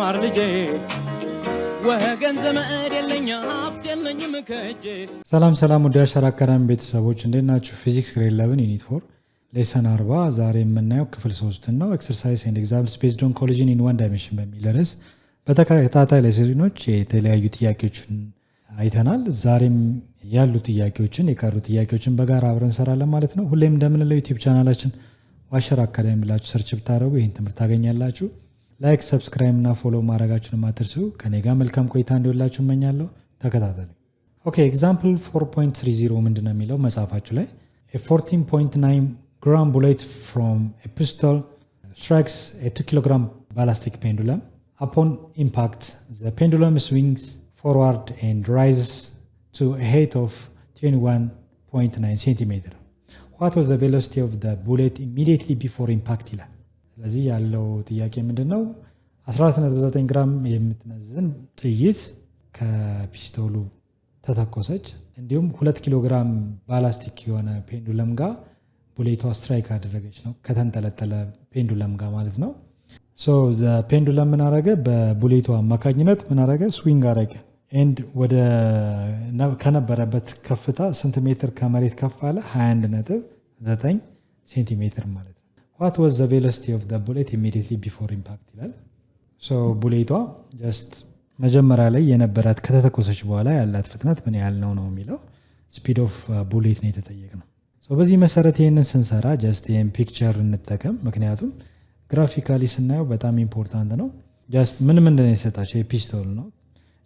ተማር ልጄ ወገን ዘመድ የለኝ ሀብት የለኝም ከእጄ። ሰላም ወደ አሻራ አካዳሚ ቤተሰቦች እንዴት ናችሁ? ፊዚክስ ግሬድ 11 ዩኒት 4 ሌሰን 40 ዛሬ የምናየው ክፍል 3 ነው። ኤክሰርሳይዝ ኤንድ ኤግዛምፕልስ ቤዝድ ኦን ኮሊዥን ኢን ዋን ዳይሜንሽን በሚል ርዕስ በተከታታይ ሌሰኖች የተለያዩ ጥያቄዎችን አይተናል። ዛሬም ያሉ ጥያቄዎችን የቀሩ ጥያቄዎችን በጋራ አብረን እንሰራለን ማለት ነው። ሁሌም እንደምንለው ዩቲዩብ ቻናላችን አሻራ አካዳሚ ብላችሁ ሰርች ብታደርጉ ይህን ትምህርት ታገኛላችሁ። ላይክ፣ ሰብስክራይብ እና ፎሎ ማድረጋችሁን አትርሱ። ከኔ ጋር መልካም ቆይታ እንዲሆንላችሁ እመኛለሁ። ተከታተሉ። ኦኬ ኤግዛምፕል 4.30 ምንድነው የሚለው መጽሐፋችሁ ላይ a 14.9 gram bullet from a pistol strikes a 2 kilogram ballistic pendulum. Upon impact, the pendulum swings forward and rises to a height of 21.9 centimeter. What was the velocity of the bullet immediately before impact? ስለዚህ ያለው ጥያቄ ምንድነው? 14.9 ግራም የምትመዝን ጥይት ከፒስቶሉ ተተኮሰች። እንዲሁም 2 ኪሎ ግራም ባላስቲክ የሆነ ፔንዱለም ጋር ቡሌቷ ስትራይክ አደረገች ነው። ከተንጠለጠለ ፔንዱለም ጋር ማለት ነው። ሶ ዘ ፔንዱለም ምን አረገ? በቡሌቷ አማካኝነት ምን አረገ? ስዊንግ አረገ። ኤንድ ወደ ከነበረበት ከፍታ ስንት ሜትር ከመሬት ከፍ አለ? 21.9 ሴንቲሜትር ማለት ነው። What was the velocity of the bullet immediately before impact ይላል። ሶ ቡሌቷ ጀስት መጀመሪያ ላይ የነበራት ከተተኮሰች በኋላ ያላት ፍጥነት ምን ያህል ነው የሚለው ስፒድ ኦፍ ቡሌት ነው የተጠየቅነው። ሶ በዚህ መሰረት ይህንን ስንሰራ ጀስት ይህን ፒክቸር እንጠቀም፣ ምክንያቱም ግራፊካሊ ስናየው በጣም ኢምፖርታንት ነው። ጀስት ምንድን ነው የሰጣቸው? የፒስቶል ነው።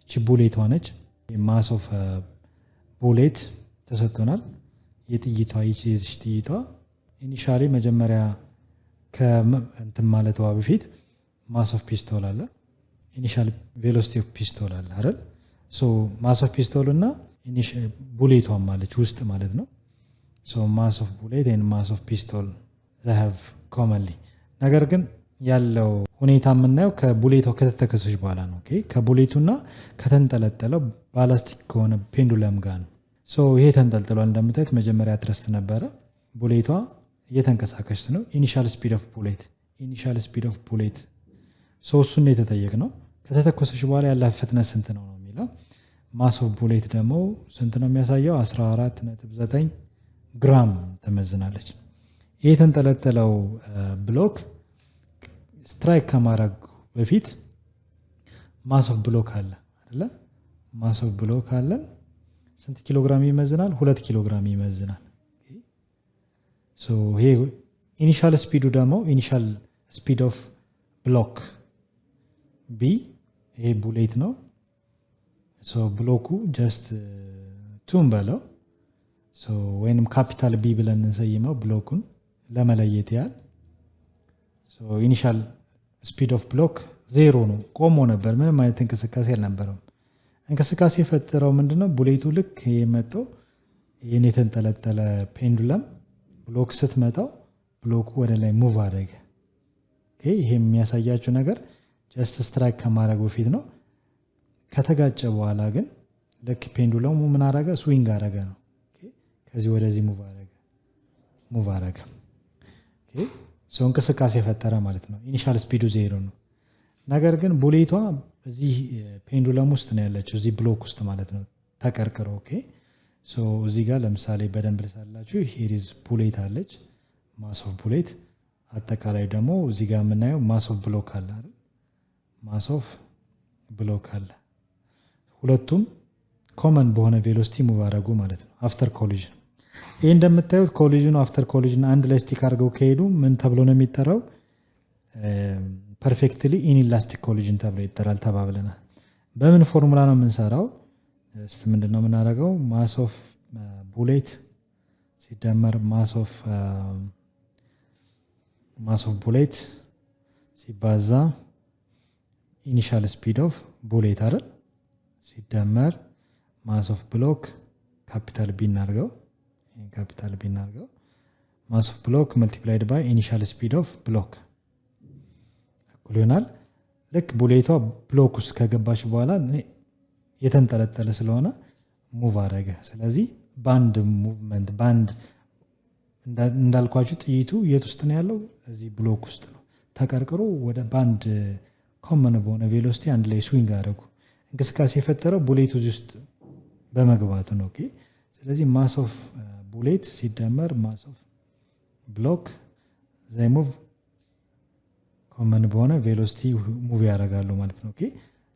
እቺ ቡሌቷ ነች። ማስ ኦፍ ቡሌት ተሰጥቶናል። የጥይቷ ይቺ ጥይቷ ኢኒሻሊ መጀመሪያ ከእንትን ማለትዋ በፊት ማስ ኦፍ ፒስቶል አለ፣ ኢኒሻል ቬሎሲቲ ኦፍ ፒስቶል አለ አይደል? ሶ ማስ ኦፍ ፒስቶል እና ቡሌቷም ማለች ውስጥ ማለት ነው። ሶ ማስ ኦፍ ቡሌት ኤንድ ማስ ኦፍ ፒስቶል they have commonly። ነገር ግን ያለው ሁኔታ የምናየው ከቡሌቷ ከተተከሰች በኋላ ነው። ኦኬ ከቡሌቱና ከተንጠለጠለው ባላስቲክ ከሆነ ፔንዱለም ጋር ነው። ሶ ይሄ ተንጠልጥሏል እንደምታዩት። መጀመሪያ ትረስት ነበረ፣ ቡሌቷ እየተንቀሳቀሰች ነው። ኢኒሻል ስፒድ ኦፍ ቡሌት ሶ እሱን ነው የተጠየቅነው። ከተተኮሰች በኋላ ያላት ፍጥነት ስንት ነው የሚለው። ማስ ኦፍ ቡሌት ደግሞ ስንት ነው የሚያሳየው? 14.9 ግራም ተመዝናለች። ይህ የተንጠለጠለው ብሎክ ስትራይክ ከማድረግ በፊት ማስ ኦፍ ብሎክ አለ አይደለ? ማስ ኦፍ ብሎክ አለ። ስንት ኪሎ ግራም ይመዝናል? 2 ኪሎ ግራም ይመዝናል። ሶ ይሄ ኢኒሻል ስፒዱ ደግሞ ኢኒሻል ስፒድ ኦፍ ብሎክ ቢ ይሄ ቡሌት ነው። ሶ ብሎኩ ጀስት ቱን በለው ወይንም ካፒታል ቢ ብለን እንሰይመው ብሎኩን ለመለየት ያህል። ኢኒሻል ስፒድ ኦፍ ብሎክ 0 ነው፣ ቆሞ ነበር፣ ምንም አይነት እንቅስቃሴ አልነበረም። እንቅስቃሴ የፈጠረው ምንድነው? ቡሌቱ ልክ የመጣው ይህን የተንጠለጠለ ፔንዱለም ብሎክ ስትመጣው ብሎኩ ወደ ላይ ሙቭ አደረገ። ይሄ የሚያሳያችሁ ነገር ጀስት ስትራይክ ከማድረግ በፊት ነው። ከተጋጨ በኋላ ግን ልክ ፔንዱለሙ ምን አረገ? ስዊንግ አረገ ነው። ከዚህ ወደዚህ ሙቭ አረገ። ሰው እንቅስቃሴ ፈጠረ ማለት ነው። ኢኒሻል ስፒዱ 0 ነው። ነገር ግን ቡሌቷ እዚህ ፔንዱለም ውስጥ ነው ያለችው፣ እዚህ ብሎክ ውስጥ ማለት ነው ተቀርቅሮ። ሶ እዚህ ጋር ለምሳሌ በደንብ ልሳላችሁ። ሄሪዝ ቡሌት አለች፣ ማስ ኦፍ ቡሌት። አጠቃላይ ደግሞ እዚህ ጋር የምናየው ማስ ኦፍ ብሎክ አለ አይደል? ማስ ኦፍ ብሎክ አለ። ሁለቱም ኮመን በሆነ ቬሎሲቲ ሙቭ አደረጉ ማለት ነው አፍተር ኮሊዥን። ይህ እንደምታዩት ኮሊዥኑ አፍተር ኮሊዥን አንድ ላይ ስቲክ አድርገው ከሄዱ ምን ተብሎ ነው የሚጠራው? ፐርፌክትሊ ኢንኢላስቲክ ኮሊዥን ተብሎ ይጠራል ተባብለናል። በምን ፎርሙላ ነው የምንሰራው? እስቲ ምንድነው የምናደርገው? ማስ ኦፍ ቡሌት ሲደመር ማስ ኦፍ ቡሌት ሲባዛ ኢኒሻል ስፒድ ኦፍ ቡሌት አይደል? ሲደመር ማስ ኦፍ ብሎክ ካፒታል ቢ እናድርገው፣ ማስ ኦፍ ብሎክ መልቲፕላይድ ባይ ኢኒሻል ስፒድ ኦፍ ብሎክ እኩል ይሆናል። ልክ ቡሌቷ ብሎክ ውስጥ ከገባች በኋላ የተንጠለጠለ ስለሆነ ሙቭ አደረገ። ስለዚህ ባንድ ሙቭመንት እንዳልኳችሁ ጥይቱ የት ውስጥ ነው ያለው? እዚህ ብሎክ ውስጥ ነው። ተቀርቅሮ ወደ ባንድ ኮመን በሆነ ቬሎሲቲ አንድ ላይ ስዊንግ አደረጉ። እንቅስቃሴ የፈጠረው ቡሌቱ ውስጥ በመግባቱ ነው። ኦኬ ስለዚህ ማስ ኦፍ ቡሌት ሲደመር ማስ ኦፍ ብሎክ ዘይ ሙቭ ኮመን በሆነ ቬሎሲቲ ሙቭ ያደርጋሉ ማለት ነው። ኦኬ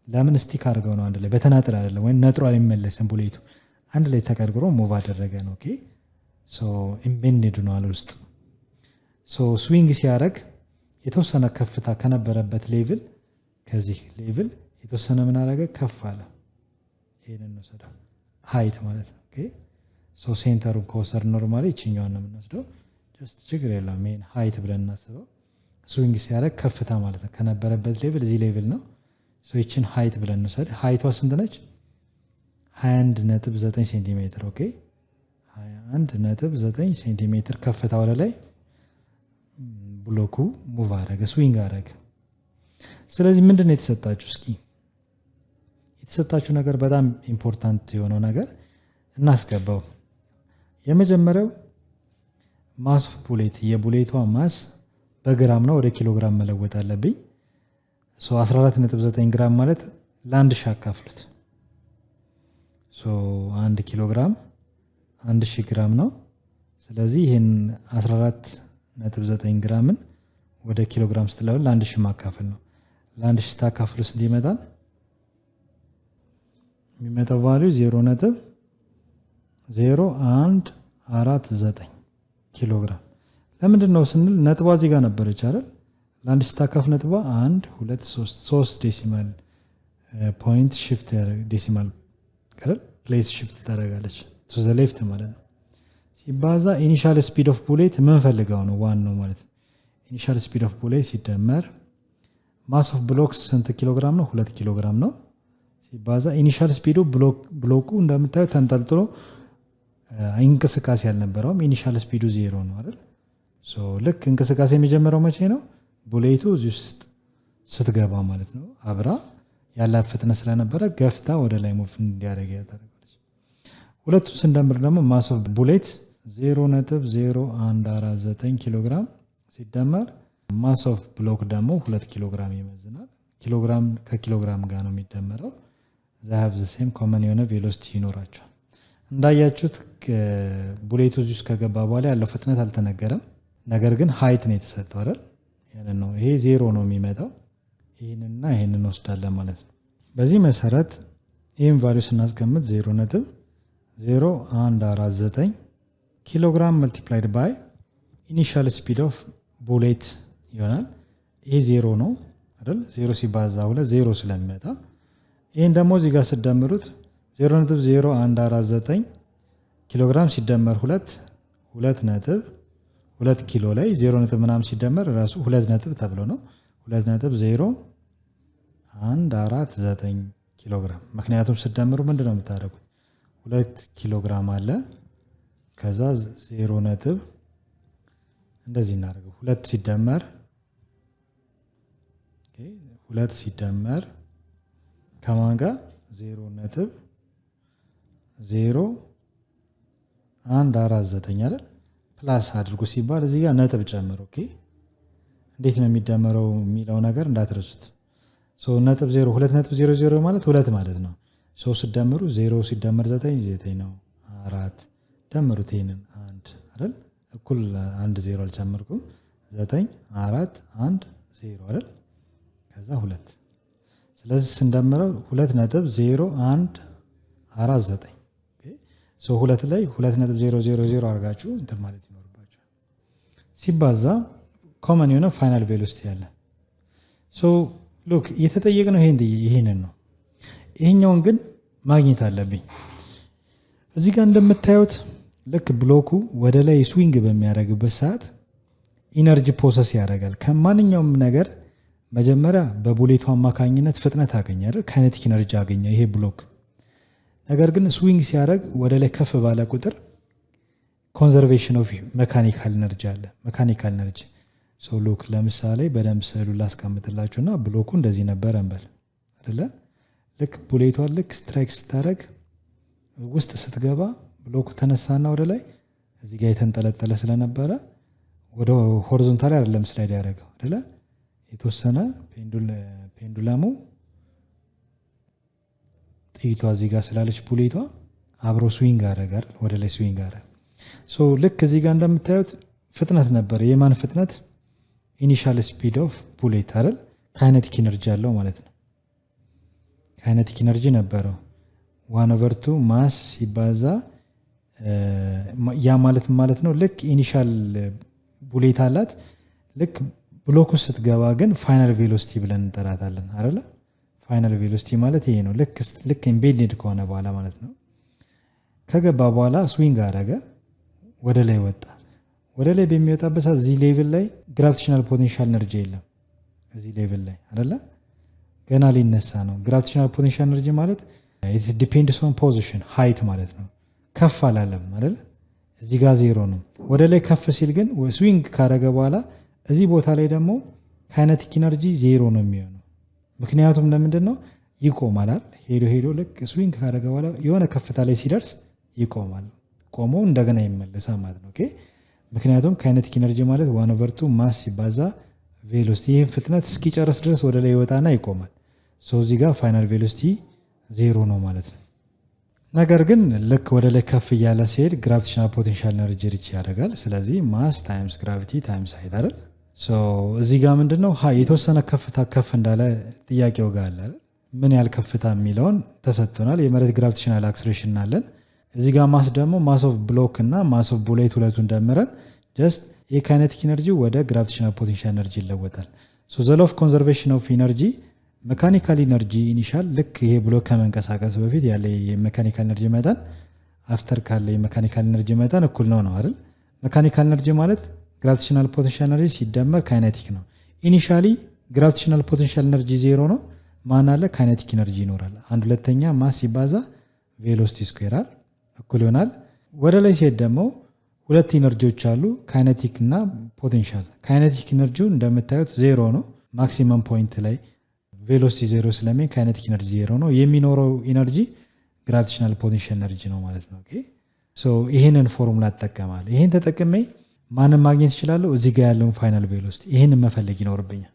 ለምን ስቲክ አድርገው ነው አንድ ላይ በተናጥል አይደለም፣ ወይም ነጥሮ አይመለስም። ቡሌቱ አንድ ላይ ተቀርቅሮ ሙቭ አደረገ ነው። ኦኬ ሶ ኢምቤንድድ ነው አለ ውስጥ። ሶ ስዊንግ ሲያደርግ የተወሰነ ከፍታ ከነበረበት ሌቭል ከዚህ ሌቭል የተወሰነ ምን አደረገ ከፍ አለ። ይሄንን ነው ሰዳ ሃይት ማለት ነው። ኦኬ ሶ ሴንተሩን ከወሰድ ኖርማሊ እቺኛውን ነው የምንወስደው። ጀስት ችግር የለም ይሄን ሃይት ብለን እናስበው። ስዊንግ ሲያደርግ ከፍታ ማለት ነው። ከነበረበት ሌቭል እዚህ ሌቭል ነው። ሶ ይችን ሃይት ብለን እንውሰድ። ሃይቷ ስንት ነች? 21.9 ሴንቲሜትር። ኦኬ 21.9 ሴንቲሜትር ከፍታ ወደ ላይ ብሎኩ ሙቭ አደረገ፣ ስዊንግ አደረገ። ስለዚህ ምንድን ነው የተሰጣችሁ? እስኪ የተሰጣችሁ ነገር በጣም ኢምፖርታንት የሆነው ነገር እናስገባው። የመጀመሪያው ማስ ኦፍ ቡሌት፣ የቡሌቷ ማስ በግራም ነው፣ ወደ ኪሎግራም መለወጥ አለብኝ። 14.9 ግራም ማለት ለአንድ ሺህ አካፍሉት። 1 ኪሎግራም 1000 ግራም ነው። ስለዚህ ይህን 14.9 ግራምን ወደ ኪሎግራም ስትለውን ለአንድ ሺህ ማካፈል ነው። ለአንድ ሺህ ስታካፍሉ ስንት ይመጣል? የሚመጣው ቫሊዩ 0.0149 ኪሎግራም። ለምንድን ነው ስንል ነጥቧ እዚህ ጋር ነበረች አይደል? ለአንድ ስታካፍ ነጥቧ 1 2 3 ዴሲማል ፖይንት ሽፍት ዴሲማል ቀረል ፕሌስ ሽፍት ታደርጋለች ቱ ዘ ሌፍት ማለት ነው። ሲባዛ ኢኒሻል ስፒድ ኦፍ ቡሌት ምን ፈልገው ነው ዋናው ማለት ነው። ኢኒሻል ስፒድ ኦፍ ቡሌት ሲደመር ማስ ኦፍ ብሎክ ስንት ኪሎግራም ነው? 2 ኪሎግራም ነው። ሲባዛ ኢኒሻል ስፒዱ ብሎኩ እንደምታዩ ተንጠልጥሎ እንቅስቃሴ አልነበረውም። ኢኒሻል ስፒዱ 0 ነው አይደል? ሶ ልክ እንቅስቃሴ የሚጀምረው መቼ ነው? ቡሌቱ እዚህ ውስጥ ስትገባ ማለት ነው። አብራ ያለ ፍጥነት ስለነበረ ገፍታ ወደ ላይ ሙቭ እንዲያደርግ ያደርጋለች። ሁለቱን ስንደምር ደግሞ ማስ ኦፍ ቡሌት 0.0149 ኪሎግራም ሲደመር ማስ ኦፍ ብሎክ ደግሞ 2 ኪሎግራም ይመዝናል። ኪሎግራም ከኪሎግራም ጋር ነው የሚደመረው። ዛሃብ ዘሴም ኮመን የሆነ ቬሎሲቲ ይኖራቸዋል። እንዳያችሁት ቡሌቱ እዚህ ውስጥ ከገባ በኋላ ያለው ፍጥነት አልተነገረም። ነገር ግን ሃይት ነው የተሰጠው አይደል? ያንን ነው። ይሄ 0 ነው የሚመጣው። ይህንና ይህንን ወስዳለን ማለት ነው። በዚህ መሰረት ይህን ቫሊዩ ስናስቀምጥ 0.0149 ኪሎግራም መልቲፕላይድ ባይ ኢኒሻል ስፒድ ኦፍ ቡሌት ይሆናል። ይሄ 0 ነው አይደል? 0 ሲባዛ 2 0 ስለሚመጣ ይህን ደግሞ እዚህ ጋር ስደምሩት 0.0149 ኪሎግራም ሲደመር 2 ኪሎ ላይ 0 ምናምን ሲደመር ራሱ 2 ተብሎ ነው 2.0149 ኪሎግራም። ምክንያቱም ስደምሩ ምንድን ነው የምታደርጉት? 2 ኪሎግራም አለ ከዛ 0 እንደዚህ እናደርገው 2 ሲደመር ከማን ጋር 0.0149 አይደል? ፕላስ አድርጉ ሲባል እዚህ ጋር ነጥብ ጨምሩ። ኦኬ እንዴት ነው የሚደመረው የሚለው ነገር እንዳትረሱት። ነጥብ 2.00 ማለት 2 ማለት ነው። ሲደምሩ 0 ሲደመር 9 ነው 4 ደምሩት። ይሄንን 1 አይደል? እኩል 1 0 አልጨመርኩም 9 4 1 0 አይደል? ከዛ 2 ስለዚህ ስንደምረው 2.0149 2 ላይ 2.000 አድርጋችሁ እንትን ማለት ይኖርባቸዋል። ሲባዛ ኮመን የሆነ ፋይናል ቬሎሲቲ ያለ ሉክ እየተጠየቅነው ይሄንን ነው። ይሄኛውን ግን ማግኘት አለብኝ። እዚህ ጋር እንደምታዩት ልክ ብሎኩ ወደ ላይ ስዊንግ በሚያደርግበት ሰዓት ኢነርጂ ፕሮሰስ ያደርጋል። ከማንኛውም ነገር መጀመሪያ በቡሌቱ አማካኝነት ፍጥነት አገኛል፣ ካይኔቲክ ኢነርጂ አገኘ ይሄ ብሎክ። ነገር ግን ስዊንግ ሲያደርግ ወደ ላይ ከፍ ባለ ቁጥር ኮንዘርቬሽን ኦፍ መካኒካል ኢነርጂ አለ። መካኒካል ኢነርጂ ሉክ ለምሳሌ በደንብ ስዕሉ ላስቀምጥላችሁና ብሎኩ እንደዚህ ነበረ እንበል አይደለ? ልክ ቡሌቷን ልክ ስትራይክ ስታደርግ ውስጥ ስትገባ ብሎኩ ተነሳና ወደ ላይ እዚህ ጋር የተንጠለጠለ ስለነበረ ወደ ሆሪዞንታል አይደለም ስላይድ ያደረገው አይደለ? የተወሰነ ፔንዱለሙ ጥይቷ እዚህ ጋር ስላለች ቡሌቷ አብሮ ስዊንግ አደረጋል፣ ወደ ላይ ስዊንግ አደረገ። ሶ ልክ እዚህ ጋር እንደምታዩት ፍጥነት ነበር። የማን ፍጥነት? ኢኒሻል ስፒድ ኦፍ ቡሌት አይደል? ካይነቲክ ኢነርጂ ያለው ማለት ነው። ካይነቲክ ኢነርጂ ነበረው 1/2 ማስ ሲባዛ ያ ማለት ነው። ልክ ኢኒሻል ቡሌት አላት። ልክ ብሎክ ውስጥ ስትገባ ግን ፋይናል ቬሎሲቲ ብለን እንጠራታለን አይደለ? ፋይናል ቬሎሲቲ ማለት ይሄ ነው። ልክ ኢምቤድድ ከሆነ በኋላ ማለት ነው። ከገባ በኋላ ስዊንግ አደረገ፣ ወደ ላይ ወጣ። ወደ ላይ በሚወጣበት ሰዓት እዚህ ሌቭል ላይ ግራቪቴሽናል ፖቴንሻል ኤነርጂ የለም። እዚህ ሌቭል ላይ አይደለ? ገና ሊነሳ ነው። ግራቪቴሽናል ፖቴንሻል ኤነርጂ ማለት ኢት ዲፔንድስ ኦን ፖዚሽን ሃይት ማለት ነው። ከፍ አላለም አይደለ? እዚህ ጋር ዜሮ ነው። ወደ ላይ ከፍ ሲል ግን ስዊንግ ካደረገ በኋላ እዚህ ቦታ ላይ ደግሞ ካይነቲክ ኢነርጂ ዜሮ ነው የሚሆነው። ምክንያቱም ለምንድን ነው? ይቆማል። ሄዶ ልክ ስዊንግ ካደረገ በኋላ የሆነ ከፍታ ላይ ሲደርስ ይቆማል። ቆሞ እንደገና ይመለሳል ማለት ነው። ኦኬ። ምክንያቱም ካይነቲክ ኢነርጂ ማለት 1/2 ማስ ሲባዛ ቬሎሲቲ፣ ይህን ፍጥነት እስኪጨርስ ድረስ ወደ ላይ ይወጣና ይቆማል። እዚህ ጋር ፋይናል ቬሎሲቲ ዜሮ ነው ማለት ነው። ነገር ግን ልክ ወደ ላይ ከፍ እያለ ሲሄድ ግራቪቴሽናል ፖቴንሻል ኤነርጂ ሪች ያደርጋል። ስለዚህ ማስ ታይምስ ግራቪቲ ታይምስ ሃይት አይደል? እዚህ ጋር ምንድን ነው የተወሰነ ከፍታ ከፍ እንዳለ ጥያቄው ጋር አለ። ምን ያህል ከፍታ የሚለውን ተሰጥቶናል። የመሬት ግራቪቴሽናል አክስሬሽን አለን። እዚህ ጋር ማስ ደግሞ ማስ ኦፍ ብሎክ እና ማስ ኦፍ ቡሌት ሁለቱን ደምረን ጀስት የካይነቲክ ኢነርጂ ወደ ግራቪቴሽናል ፖቴንሻል ኤነርጂ ይለወጣል። ዘ ሎው ኦፍ ኮንዘርቬሽን ኦፍ ኢነርጂ መካኒካል ኢነርጂ ኢኒሻል ልክ ይሄ ብሎክ ከመንቀሳቀስ በፊት ያለ የሜካኒካል ኢነርጂ መጠን አፍተር ካለ የሜካኒካል ኢነርጂ መጠን እኩል ነው አይደል? ሜካኒካል ኢነርጂ ማለት ግራቪቴሽናል ፖቴንሻል ኤነርጂ ሲደመር ካይነቲክ ነው። ኢኒሻሊ ግራቪቴሽናል ፖቴንሻል ኤነርጂ ዜሮ ነው። ማን አለ? ካይነቲክ ኢነርጂ ይኖራል። 1/2ኛ ማስ ሲባዛ ቬሎሲቲ ስኩዌር እኩል ይሆናል። ወደ ላይ ሲሄድ ደግሞ ሁለት ኢነርጂዎች አሉ፣ ካይነቲክ እና ፖቴንሻል። ካይነቲክ ኢነርጂው እንደምታዩት ዜሮ ነው። ማክሲመም ፖይንት ላይ ቬሎሲቲ ዜሮ ስለሚሆን ካይነቲክ ኢነርጂ ዜሮ ነው። የሚኖረው ኢነርጂ ግራቪቴሽናል ፖቴንሻል ኤነርጂ ነው ማለት ነው። ይህንን ፎርሙላ እጠቀማለሁ። ይህን ተጠቅሜ ማንም ማግኘት ይችላለሁ? እዚህ ጋር ያለውን ፋይናል ቬሎሲቲ ይህንን መፈለግ ይኖርብኛል።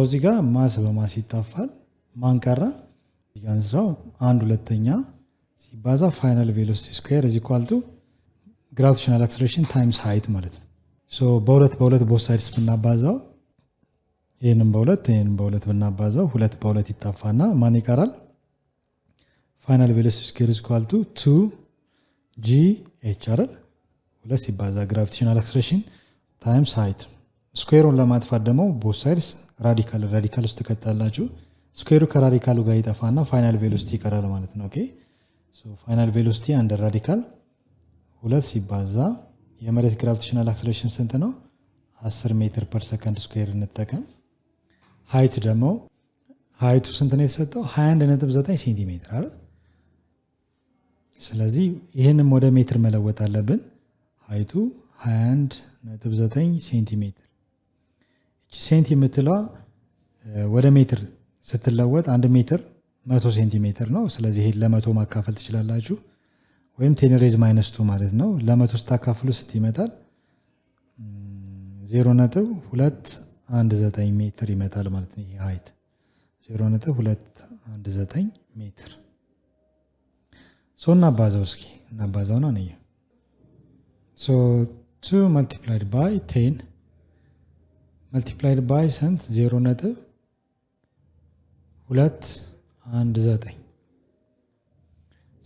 እዚህ ጋር ማስ በማስ ይጣፋል። ማን ቀረ? ስራው 1/2 ሲባዛ ፋይናል ቬሎሲቲ ስኩዌር ኢዝ ኢኳል ቱ ግራቪቴሽናል አክስሌሬሽን ታይምስ ሃይት ማለት ነው። በሁለት ቦት ሳይድስ ብናባዛው ይህንም በሁለት ብናባዛው 2 በ2 ይጣፋና ማን ይቀራል? ፋይናል ቬሎሲቲ ስኩዌር ኢዝ ኢኳል ቱ 2gh አይደል? 2 ሲባዛ ግራቪቴሽናል አክስሌሬሽን ታይምስ ሃይት። ስኩዌሩን ለማጥፋት ደግሞ ቦት ሳይድስ ራዲካል ውስጥ ትከታላችሁ። ስኩዌሩ ከራዲካሉ ጋር ይጠፋና ፋይናል ቬሎሲቲ ይቀራል ማለት ነው። ፋይናል ቬሎሲቲ አንድ ራዲካል 2 ሲባዛ የመሬት ግራቪቴሽናል አክስሌሬሽን ስንት ነው? 10 ሜትር ፐር ሰከንድ ስኩዌር እንጠቀም። ሃይት ደግሞ ሃይቱ ስንት ነው የተሰጠው? 21.9 ሴንቲሜትር አይደል? ስለዚህ ይህንም ወደ ሜትር መለወጥ አለብን። ሃይቱ 21.9 ሴንቲሜትር። እቺ ሴንቲ የምትለዋ ወደ ሜትር ስትለወጥ 1 ሜትር 100 ሴንቲሜትር ነው። ስለዚህ ይሄን ለ100 ማካፈል ትችላላችሁ፣ ወይም 10⁻² ማለት ነው። ለ100 ስታካፍሉ ስንት ይመጣል? 0.219 ሜትር ይመጣል ማለት ነው። ይሄ ሃይት 0.219 ሜትር። እናባዛው እስኪ እናባዛው ነው። 2 multiplied by 10 multiplied by ስንት? 0.219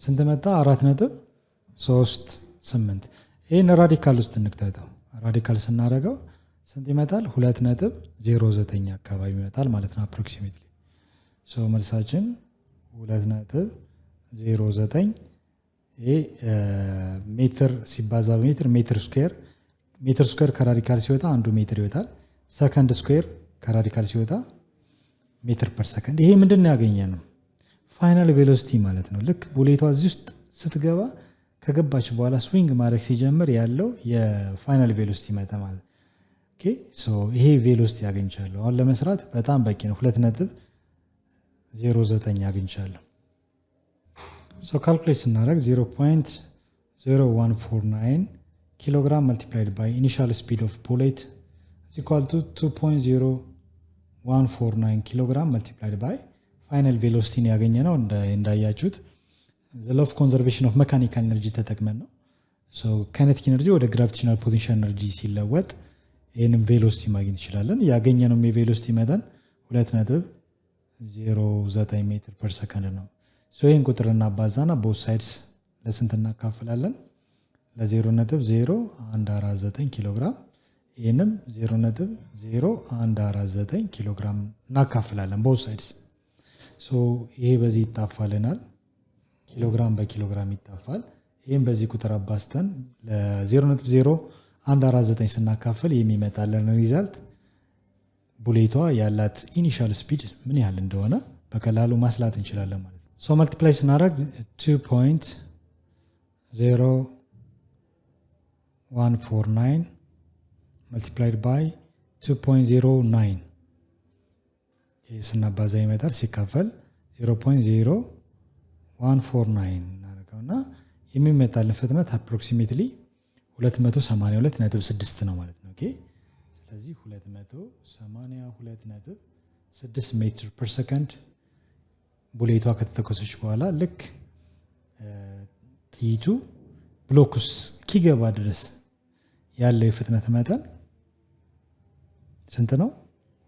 ስንት መጣ? 4.38። ይህን ራዲካል ውስጥ እንክተተው። ራዲካል ስናደርገው ስንት ይመጣል? 2.09 አካባቢ ይመጣል ማለት ነው አፕሮክሲሜትሊ። መልሳችን 2.09 ሜትር ሲባዛ በሜትር ሜትር ስኩዌር ከራዲካል ሲወጣ 1 ሜትር ይወጣል። ሰከንድ ስኩዌር ከራዲካል ሲወጣ ሜትር ፐር ሰከንድ። ይሄ ምንድን ነው ያገኘ ነው? ፋይናል ቬሎሲቲ ማለት ነው። ልክ ቡሌቷ እዚህ ውስጥ ስትገባ ከገባች በኋላ ስዊንግ ማድረግ ሲጀምር ያለው የፋይናል ቬሎሲቲ መጠ ማለት ይሄ ቬሎሲቲ አግኝቻለሁ። አሁን ለመስራት በጣም በቂ ነው። 2.09 አግኝቻለሁ። ካልኩሌት ስናደረግ 0.0149 ኪሎግራም multiplied by initial speed of bullet is equal to 2.0 149 ኪሎግራም multiplied by ፋይናል ቬሎሲቲን ያገኘ ነው እንዳያችሁት the law of conservation of mechanical energy ተጠቅመን ነው so kinetic energy ወደ gravitational potential energy ሲለወጥ ይሄንን ቬሎሲቲ ማግኘት እንችላለን ያገኘነው የቬሎሲቲ መጠን 2.09 ሜትር ፐር ሰከንድ ነው so ይሄን ቁጥር እናባዛና both sides ለስንት እናካፍላለን ለ0.0149 ኪሎግራም ይሄንም 0.0149 ኪሎግራም እናካፍላለን both sides so ይሄ በዚህ ይጣፋልናል ኪሎግራም በኪሎግራም ይጣፋል ይሄን በዚህ ቁጥር አባዝተን ለ0.0149 ስናካፍል የሚመጣልን ሪዛልት ቡሌቷ ያላት ኢኒሻል ስፒድ ምን ያህል እንደሆነ በቀላሉ ማስላት እንችላለን ማለት ነው so multiply ስናደርግ 2.0149 multiplied by 2.09 ይሄ ስናባዛ ይመጣል ሲካፈል 0.0149 እናደርገውና የሚመጣልን ፍጥነት approximately 282.6 ነው ማለት ነው ኦኬ ስለዚህ 282.6 ሜትር ፐር ሰከንድ ቡሌቷ ከተተኮሰች በኋላ ልክ ጥይቱ ብሎኩስ ኪገባ ድረስ ያለው የፍጥነት መጠን ስንት ነው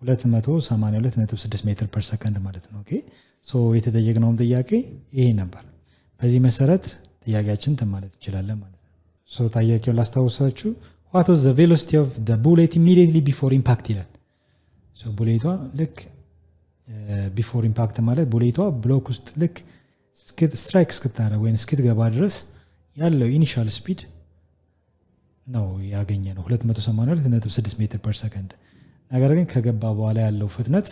282.6 ሜትር ፐር ሰከንድ ማለት ነው ኦኬ ሶ የተጠየቅነውም ጥያቄ ይሄ ነበር በዚህ መሰረት ጥያቄያችን ተማለት ይችላል ማለት ነው ሶ ጥያቄው ላስታውሳችሁ what was the velocity of the bullet immediately before impact ይላል ሶ ቡሌቷ ልክ before impact ማለት ቡሌቷ ብሎክ ውስጥ ልክ ስትራይክ እስክታረግ ወይ እስክትገባ ድረስ ያለው ኢኒሻል ስፒድ ነው ያገኘነው 282.6 ሜትር ፐር ሰከንድ ነገር ግን ከገባ በኋላ ያለው ፍጥነት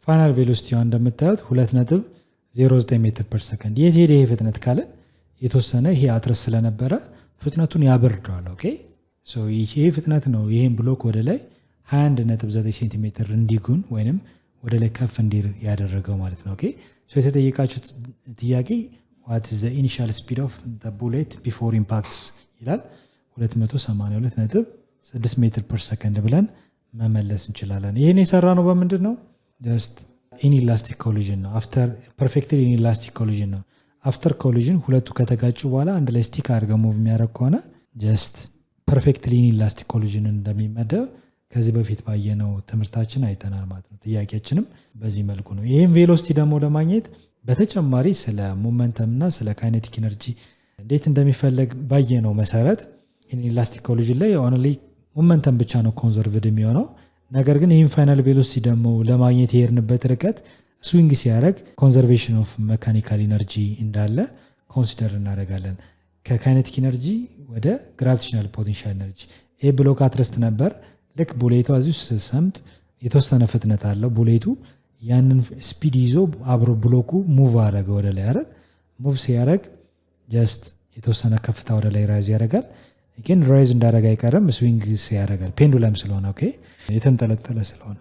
ፋይናል ቬሎሲቲው እንደምታዩት 2.09 ሜትር ፐር ሰከንድ የት ሄደ ይሄ ፍጥነት ካለ የተወሰነ ይሄ አትረስ ስለነበረ ፍጥነቱን ያበርደዋል ኦኬ ሶ ይሄ ፍጥነት ነው ይሄን ብሎክ ወደ ላይ 21.9 ሴንቲሜትር እንዲጉን ወይንም ወደ ላይ ከፍ እንዲር ያደረገው ማለት ነው ኦኬ ሶ የተጠየቃችሁት ጥያቄ what is the initial speed of the bullet before impacts ይላል 282.6 ሜትር ፐር ሰከንድ ብለን መመለስ እንችላለን ይሄን የሰራነው በምንድነው just inelastic collision ነው after perfectly inelastic collision ነው after collision ሁለቱ ከተጋጩ በኋላ አንድ ላይ ስቲክ አድርገው ሙቭ የሚያደርግ ከሆነ just perfectly inelastic collision እንደሚመደብ ከዚህ በፊት ባየነው ትምህርታችን አይተናል ማለት ነው ጥያቄያችንም በዚህ መልኩ ነው ይሄን ቬሎሲቲ ደግሞ ለማግኘት በተጨማሪ ስለ ሞመንተም እና ስለ ካይኔቲክ ኤነርጂ እንዴት እንደሚፈለግ ባየነው መሰረት ኢኔላስቲክ ኮሊዥን ላይ ኦንሊ ሞመንተም ብቻ ነው ኮንዘርቭድ የሚሆነው ነገር ግን ይሄን ፋይናል ቬሎሲቲ ደግሞ ለማግኘት የሄድንበት ርቀት ስዊንግ ሲያደርግ ኮንዘርቬሽን ኦፍ ሜካኒካል ኤነርጂ እንዳለ ኮንሲደር እናደርጋለን ከካይኔቲክ ኤነርጂ ወደ ግራቪቴሽናል ፖቴንሻል ኤነርጂ ይሄ ብሎክ አትረስት ነበር ልክ ቡሌቱ እዚሁ ሰምጥ የተወሰነ ፍጥነት አለው ቡሌቱ ያንን ስፒድ ይዞ አብሮ ብሎኩ ሙቭ አደረገ ወደ ላይ አይደል ሙቭ ሲያደርግ ጀስት የተወሰነ ከፍታ ወደ ላይ ራይዝ ያደርጋል ግን ራይዝ እንዳደረገ አይቀርም ስዊንግ ሲያደርጋል ፔንዱለም ስለሆነ ኦኬ የተንጠለጠለ ስለሆነ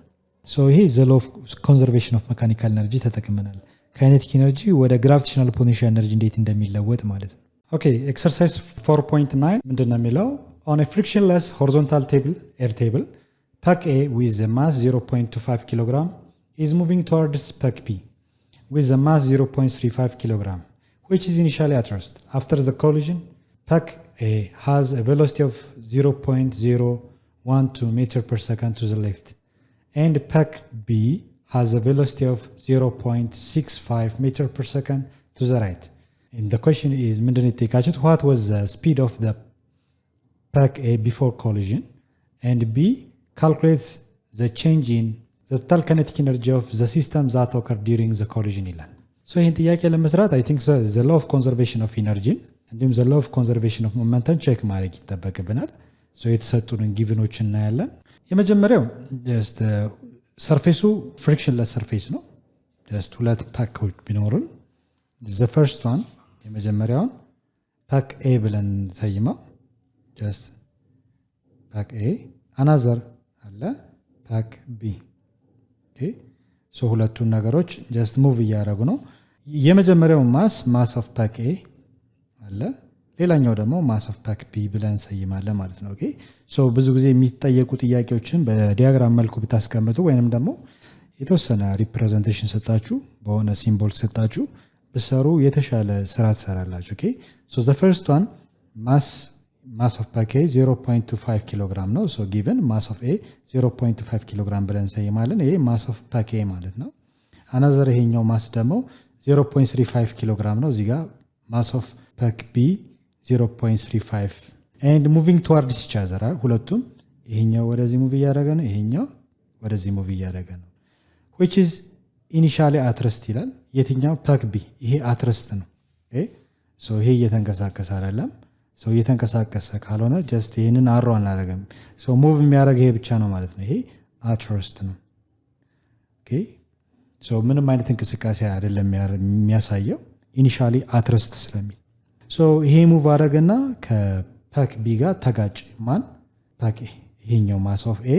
ሶ ይሄ ዘ ሎው ኦፍ ኮንዘርቬሽን ኦፍ ሜካኒካል ኤነርጂ ተጠቅመናል ካይኔቲክ ኤነርጂ ወደ ግራቪቴሽናል ፖቴንሻል ኤነርጂ እንዴት እንደሚለወጥ ማለት ነው ኦኬ ኤክሰርሳይዝ 4.9 ምንድነው የሚለው on a frictionless horizontal table air table pack A with the mass 0.25 kg is moving towards pack B with the mass 0.35 kg which is initially at rest after the collision pack A has a velocity of 0.012 meter per second to the left and pack B has a velocity of 0.65 meter per second to the right and the question is what was the speed of the pack A before collision and B calculates the change in the total kinetic energy of the system that occurred during the collision ይላል so ይህን ጥያቄ ለመስራት I think the law of conservation of energy እንዲሁም the law of conservation of momentum ቼክ ማድረግ ይጠበቅብናል so የተሰጡንን ጊቭኖች እናያለን የመጀመሪያው just ሰርፌሱ frictionless surface ነው just ሁለት ፓኮች ቢኖሩን the first one የመጀመሪያውን pack A ብለን ሰይመው just pack A another አለ pack B okay so ሁለቱን ነገሮች just move እያደረጉ ነው የመጀመሪያው mass of pack A አለ ሌላኛው ደግሞ mass of pack B ብለን ሰይማለን ማለት ነው okay so ብዙ ጊዜ የሚጠየቁ ጥያቄዎችን በዲያግራም መልኩ ብታስቀምጡ ወይንም ደግሞ የተወሰነ ሪፕሬዘንቴሽን ሰጣችሁ በሆነ ሲምቦል ሰጣችሁ ብሰሩ የተሻለ ስራ ትሰራላችሁ። ኦኬ ሶ the first one mass of pack A 0.25 ኪሎግራም ነው። ሶ given mass of A 0.25 ኪሎግራም ብለን ሰይማለን። ይሄ mass of pack A ማለት ነው። another ይሄኛው ማስ ደግሞ 0.35 ኪሎግራም ነው። እዚህ ጋር mass of pack B 0.35 and moving towards each other ሁለቱም ይሄኛው ወደዚህ ሙቭ እያደረገ ነው፣ ይሄኛው ወደዚህ ሙቭ እያደረገ ነው። which is initially at rest ይላል። የትኛው pack B ይሄ at rest ነው። ኦኬ ሶ ይሄ እየተንቀሳቀሰ አይደለም። ሶ እየተንቀሳቀሰ ካልሆነ ጀስት ይሄንን አሮ አናደርግም። ሶ ሙቭ የሚያደርግ ይሄ ብቻ ነው ማለት ነው። ይሄ at rest ነው። ኦኬ ሶ ምንም አይነት እንቅስቃሴ አይደለም የሚያሳየው ኢኒሻሊ at rest ስለሚል። ሶ ይሄ ሙቭ አደረገና ከፓክ ቢ ጋር ተጋጭ። ማን ፓክ ኤ ይሄኛው ማስ ኦፍ ኤ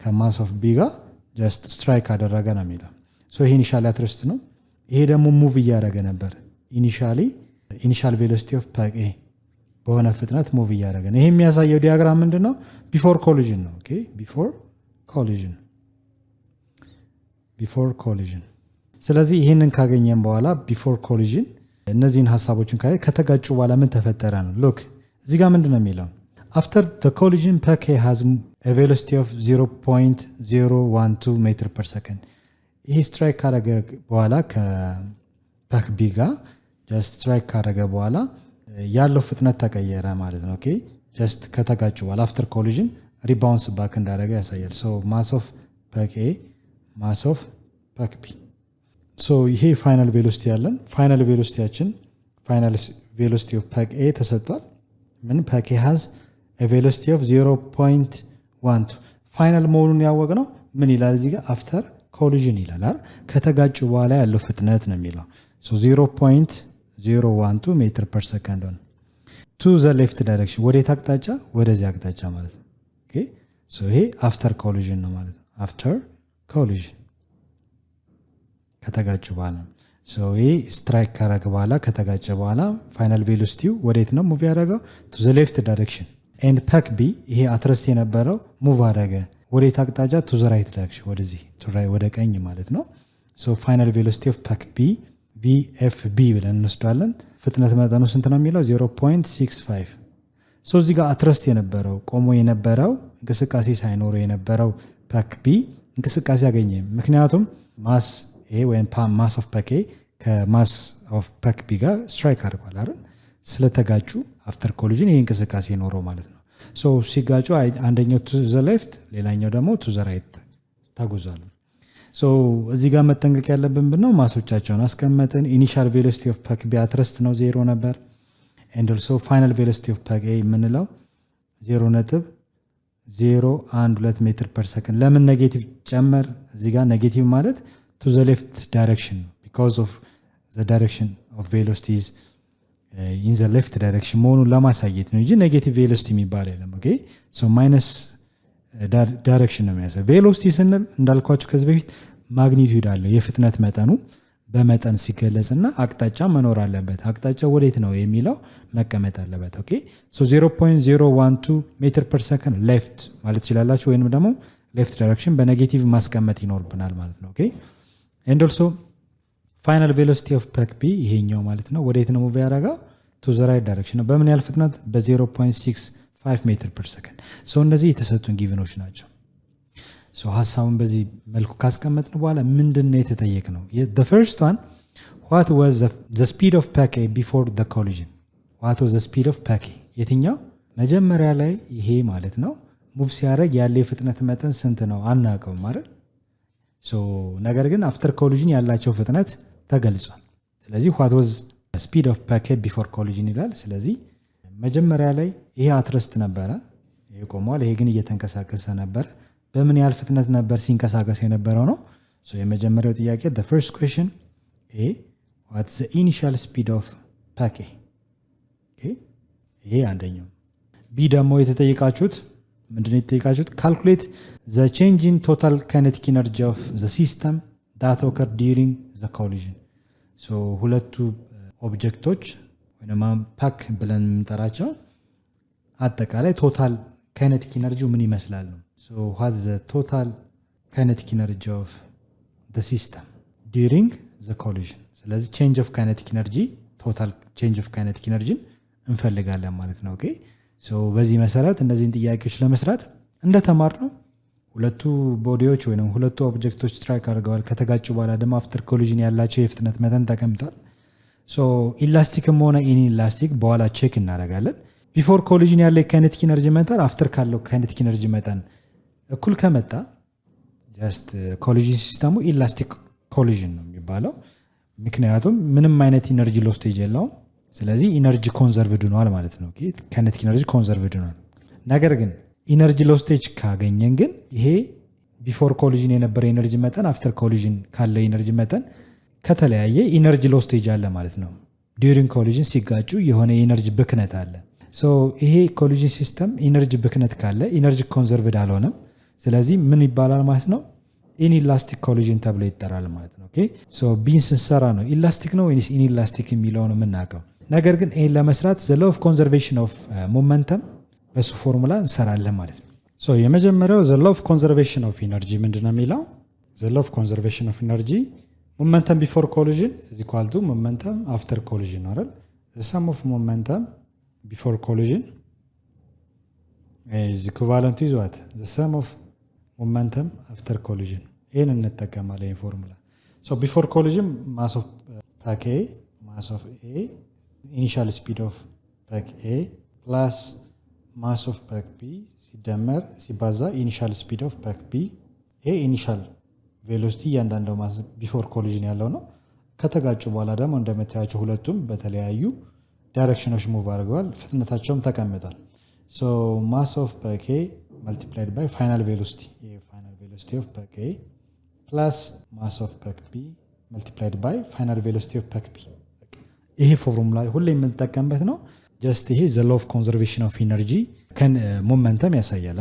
ከማስ ኦፍ ቢ ጋር ጀስት ስትራይክ አደረገ ነው የሚለው። ሶ ይሄ ኢኒሻሊ at rest ነው። ይሄ ደግሞ ሙቭ እያደረገ ነበር። ኢኒሻል ቬሎሲቲ ኦፍ ፓክ ኤ በሆነ ፍጥነት ሙቭ እያደረገ ነው። ይሄ የሚያሳየው ዲያግራም ምንድነው? ቢፎር ኮሊዥን ነው። ኦኬ ቢፎር ኮሊዥን። ስለዚህ ይሄንን ካገኘን በኋላ ቢፎር ኮሊዥን እነዚህን ሐሳቦችን ከተጋጩ በኋላ ምን ተፈጠረ ነው። ሉክ እዚህ ጋር ምንድነው የሚለው? after the collision pack A has a velocity of 0.012 meter per second ይሄ ስትራይክ ካረገ በኋላ ከፓክ ቢ ጋር ጀስት ስትራይክ ካረገ በኋላ ያለው ፍጥነት ተቀየረ ማለት ነው። ኦኬ ጀስት ከተጋጩ በኋላ አፍተር ኮሊዥን ሪባውንስ ባክ እንዳደረገ ያሳያል። ሶ ማስ ኦፍ ፓክ ኤ ማስ ኦፍ ፓክ ቢ። ሶ ይሄ ፋይናል ቬሎሲቲ ያለን ፋይናል ቬሎሲቲያችን ፋይናል ቬሎሲቲ ኦፍ ፓክ ኤ ተሰጥቷል። ምን ፓክ ኤ ሃዝ a velocity of 0.12 ፋይናል መሆኑን ያወቅነው ምን ይላል እዚህ ጋር አፍተር ኮሊዥን ይላል አይደል? ከተጋጩ በኋላ ያለው ፍጥነት ነው የሚለው። ሶ 0.012 ሜትር ፐር ሰከንድ ነው። ቱ ዘ ሌፍት ዳይሬክሽን ወዴት አቅጣጫ? ወደዚህ አቅጣጫ ማለት ነው። ኦኬ ሶ ይሄ አፍተር ኮሊዥን ነው ማለት ነው። አፍተር ኮሊዥን ከተጋጩ በኋላ ሶ ይሄ ስትራይክ ካረገ በኋላ ከተጋጨ በኋላ ፋይናል ቬሎሲቲው ወዴት ነው ሙቭ ያደረገው? ቱ ዘ ሌፍት ዳይሬክሽን ኤንድ ፓክ ቢ ይሄ አትረስት የነበረው ሙቭ አደረገ ወዴት አቅጣጫ? ቱ ዘ ራይት ዳይሬክሽን ወደዚህ ወደ ቀኝ ማለት ነው። ሶ ፋይናል ቬሎሲቲ ኦፍ ፓክ ቢ ቪኤፍቢ ብለን እንወስዳለን። ፍጥነት መጠኑ ስንት ነው የሚለው? 0.65 ሶ እዚህ ጋር አትረስት የነበረው ቆሞ የነበረው እንቅስቃሴ ሳይኖረው የነበረው ፓክ ቢ እንቅስቃሴ አገኘ። ምክንያቱም ማስ ኤ ወይም ማስ ኦፍ ፓክ ኤ ከማስ ኦፍ ፓክ ቢ ጋር ስትራይክ አድርጓል አይደል? ስለተጋጩ አፍተር ኮሊዥን ይሄ እንቅስቃሴ ኖረው ማለት ነው። ሶ ሲጋጩ አንደኛው ቱ ዘ ሌፍት ሌላኛው ደግሞ ቱ ዘ ራይት ተጉዟል። ሶ እዚህ ጋር መጠንቀቅ ያለብን ብነው ማሶቻቸውን አስቀመጥን። ኢኒሻል ቬሎሲቲ ኦፍ ፓክ ቢ አትረስት ነው 0 ነበር። ኤንድ ኦልሶ ፋይናል ቬሎሲቲ ኦፍ ፓክ ኤ የምንለው 0.012 ሜትር ፐር ሰከንድ። ለምን ኔጌቲቭ ጨመር? እዚህ ጋር ኔጌቲቭ ማለት ቱ ዘ ሌፍት ዳይሬክሽን ቢኮዝ ኦፍ ዘ ዳይሬክሽን ኦፍ ቬሎሲቲስ ኢን ዘ ሌፍት ዳይሬክሽን መሆኑን ለማሳየት ነው እንጂ ኔጌቲቭ ቬሎሲቲ የሚባል የለም። ኦኬ ሶ ማይነስ ዳይሬክሽን ነው የሚያሳይ። ቬሎሲቲ ስንል እንዳልኳችሁ ከዚህ በፊት ማግኒቲዩድ አለው የፍጥነት መጠኑ በመጠን ሲገለጽና አቅጣጫ መኖር አለበት። አቅጣጫው ወዴት ነው የሚለው መቀመጥ አለበት። ኦኬ ሶ 0.012 ሜትር ፐር ሰከንድ ሌፍት ማለት ይችላላችሁ፣ ወይንም ደግሞ ሌፍት ዳይሬክሽን በኔጌቲቭ ማስቀመጥ ይኖርብናል ማለት ነው። ኦኬ ኤንድ ኦልሶ ፋይናል ቬሎሲቲ ኦፍ ፓክ ቢ ይሄኛው ማለት ነው ወዴት ነው ሙቭ ያደረገው? ቱ ዘ ራይት ዳይሬክሽን ነው። በምን ያህል ፍጥነት? በ0.65 ሜትር ፐር ሰከንድ። ሶ እነዚህ የተሰጡን ጊቭኖች ናቸው። ሶ ሐሳቡን በዚህ መልኩ ካስቀመጥን በኋላ ምንድነው የተጠየቅነው? the first one what was the speed of pack A before the collision? what was the speed of pack A? የትኛው መጀመሪያ ላይ ይሄ ማለት ነው ሙቭ ሲያደርግ ያለ የፍጥነት መጠን ስንት ነው አናውቀውም ማለት ሶ ነገር ግን አፍተር ኮሊዥን ያላቸው ፍጥነት ተገልጿል። ስለዚህ what was the speed of pack A before collision ይላል። ስለዚህ መጀመሪያ ላይ ይሄ አትረስት ነበረ፣ ይሄ ቆሟል፣ ይሄ ግን እየተንቀሳቀሰ ነበር። በምን ያህል ፍጥነት ነበር ሲንቀሳቀስ የነበረው ነው። ሶ የመጀመሪያው ጥያቄ the first question A what's the initial speed of pack A? ይሄ አንደኛው። ቢ ደግሞ የተጠየቃችሁት ምንድነው የተጠየቃችሁት? calculate the change in total kinetic energy of the system that occurred during the collision. ሶ ሁለቱ ኦብጀክቶች ወይም ፓክ ብለን የምንጠራቸው አጠቃላይ ቶታል ካይኔቲክ ኢነርጂው ምን ይመስላል ነው። So what's the total kinetic energy of the system during the collision። ስለዚህ change of kinetic energy total change of kinetic energy እንፈልጋለን ማለት ነው። ኦኬ ሶ በዚህ መሰረት እነዚህን ጥያቄዎች ለመስራት እንደተማርነው ሁለቱ ቦዲዎች ወይንም ሁለቱ ኦብጀክቶች ስትራይክ አድርገዋል። ከተጋጩ በኋላ ደግሞ አፍተር ኮሊዥን ያላቸው የፍጥነት መጠን ተቀምጧል። ሶ ኢላስቲክም ሆነ ኢንኢላስቲክ በኋላ ቼክ እናደርጋለን። ቢፎር ኮሊዥን ያለ የካይኔቲክ ኢነርጂ መጠን አፍተር ካለው ካይኔቲክ ኢነርጂ መጠን እኩል ከመጣ ጀስት ኮሊዥን ሲስተሙ ኢላስቲክ ኮሊዥን ነው የሚባለው። ምክንያቱም ምንም አይነት ኢነርጂ ሎስቴጅ የለውም። ስለዚህ ኢነርጂ ኮንዘርቭድ ሆኗል ማለት ነው። ካይኔቲክ ኢነርጂ ኮንዘርቭድ ሆኗል። ነገር ግን ኢነርጂ ሎስቴጅ ካገኘን ግን ይሄ ቢፎር ኮሊዥን የነበረ ኢነርጂ መጠን አፍተር ኮሊዥን ካለ ኢነርጂ መጠን ከተለያየ ኢነርጂ ሎስቴጅ አለ ማለት ነው። ዲዩሪንግ ኮሊዥን ሲጋጩ የሆነ የኢነርጂ ብክነት አለ። ሶ ይሄ ኮሊዥን ሲስተም ኢነርጂ ብክነት ካለ ኢነርጂ ኮንዘርቭድ አልሆነም። ስለዚህ ምን ይባላል ማለት ነው? ኢንኢላስቲክ ኮሊዥን ተብሎ ይጠራል ማለት ነው። ኦኬ ሶ ቢን ስንሰራ ነው ኢላስቲክ ነው ወይስ ኢንኢላስቲክ የሚለውን የምናውቀው። ነገር ግን ይሄን ለመስራት ዘ ሎው ኦፍ ኮንዘርቬሽን ኦፍ ሞመንተም በሱ ፎርሙላ እንሰራለን ማለት ነው። ሶ የመጀመሪያው ዘ ሎው ኦፍ ኮንዘርቬሽን ኦፍ ኢነርጂ ምንድነው የሚለው? ዘ ሎው ኦፍ ኮንዘርቬሽን ኦፍ ኢነርጂ ሞመንተም ቢፎር ኮሊዥን ኢዝ ኢኳል ቱ ሞመንተም አፍተር ኮሊዥን ነው አይደል? ዘ ሰም ኦፍ ሞመንተም ቢፎር ኮሊዥን ኢዝ ኢኩቫለንት ቱ ዋት? ዘ ሰም ኦፍ ሞመንተም አፍተር ኮሊዥን። ይሄን እንጠቀማለን ይሄን ፎርሙላ። ሶ ቢፎር ኮሊዥን ማስ ኦፍ ፓክ ኤ ማስ ኦፍ ኤ ኢኒሻል ስፒድ ኦፍ ፓክ ኤ ፕላስ ማስ ኦፍ ፓክ ቢ ሲደመር ሲባዛ ኢኒሻል ስፒድ ኦፍ ፓክ ቢ። ይሄ ኢኒሻል ቬሎሲቲ እያንዳንዱ ማስ ቢፎር ኮሊዥን ያለው ነው። ከተጋጩ በኋላ ደግሞ እንደምታያቸው ሁለቱም በተለያዩ ዳይሬክሽኖች ሙቭ አድርገዋል። ፍጥነታቸውም ተቀምጧል። ሶ ማስ ኦፍ ፓክ ኤ multiplied by final velocity, final velocity of pack A plus mass of pack B multiplied by final velocity of pack B። ይሄ ፎርሙላ ሁሌ የምንጠቀምበት ነው። ጀስት ይሄ ዘ ሎው ኦፍ ኮንዘርቬሽን ኦፍ ኢነርጂ ሞመንተም ያሳያል።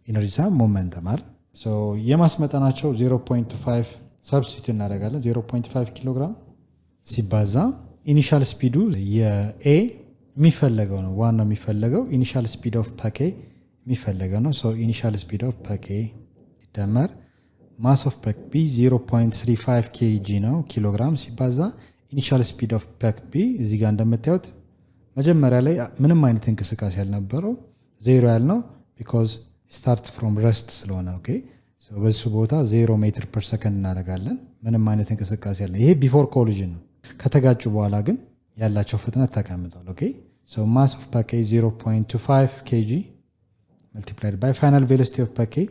ኢነርጂ ሳይሆን ሞመንተም አይደል? ሶ የማስ መጠናቸው 0.5 ሰብስቲቱት እናደርጋለን። 0.5 ኪሎ ግራም ሲባዛ ኢኒሻል ስፒዱ የኤ የሚፈለገው ነው። ዋናው የሚፈለገው ኢኒሻል ስፒድ ኦፍ ፓክ ኤ የሚፈለገው ነው። ሶ ኢኒሻል ስፒድ ኦፍ ፓክ ኤ ሲደመር ማስ ኦፍ ፓክ ቢ 0.35 ኬጂ ነው ኪሎግራም ሲባዛ ኢኒሻል ስፒድ ኦፍ ፓክ ቢ እዚህ ጋር እንደምታዩት መጀመሪያ ላይ ምንም አይነት እንቅስቃሴ ያልነበረው ዜሮ ያልነው ቢኮዝ ስታርት ፍሮም ረስት ስለሆነ ኦኬ ሶ በሱ ቦታ 0 ሜትር ፐር ሰከንድ እናደርጋለን። ምንም አይነት እንቅስቃሴ ያለ ይሄ ቢፎር ኮሊዥን ነው። ከተጋጩ በኋላ ግን ያላቸው ፍጥነት ተቀምጧል። ኦኬ ሶ ማስ ኦፍ ፓክ ኤ 0.25 ኬጂ multiplied by final velocity of pack A